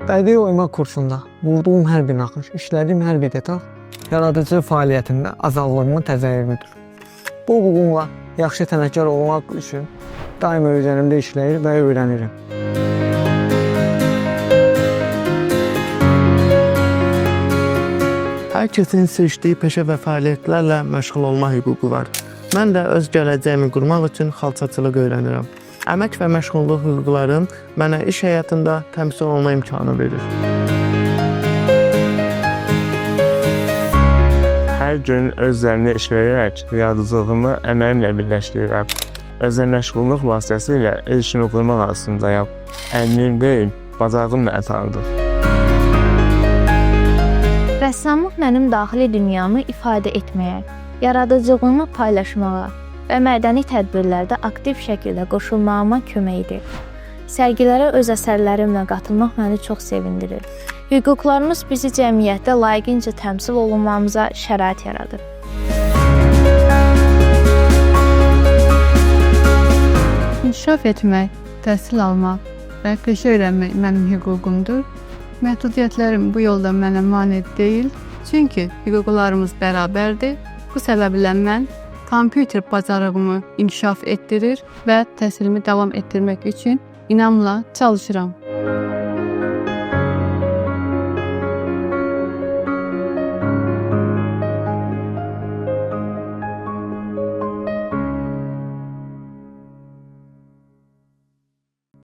Bədii oyma kursunda vurduğum hər bir naxış, işlədiyim hər bir detal yaradıcı fəaliyyətimdə azadlığımın təzahürüdür. Bu uğurumla yaxşı sənətkar olmaq üçün daima üzərimdə işləyir və öyrənirəm. Hər kəsin seçdiyi peşə və fəaliyyətlərlə məşğul olma hüququ var. Mən də öz gələcəyimi qurmaq üçün xalçaçılıq öyrənirəm. Əmək və məşğulluq hüquqlarım mənə iş həyatında təmsil olma imkanı verir. Hər gün özlərinə iş verərək yaradıcılığımı əməyimlə birləşdirirəm. Özəl məşğulluq vasitəsilə el işini qurmaq arasındayam. Əmliyim deyil, bacarığımla ətanıdır. Rəssamlıq mənim daxili dünyamı ifadə etməyə, yaradıcılığımı paylaşmağa və mədəni tədbirlərdə aktiv şəkildə qoşulmağıma kömək edir. Sərgilərə öz əsərlərimlə qatılmaq məni çox sevindirir. Hüquqlarımız bizi cəmiyyətdə layiqincə təmsil olunmamıza şərait yaradır. İnkişaf etmək, təhsil almaq və peşə öyrənmək mənim hüququmdur. Məhdudiyyətlərim bu yolda mənə mane deyil, çünki hüquqlarımız bərabərdir. Bu səbəblə mən kompüter bacarığımı inkişaf etdirir və təhsilimi davam etdirmək üçün inamla çalışıram.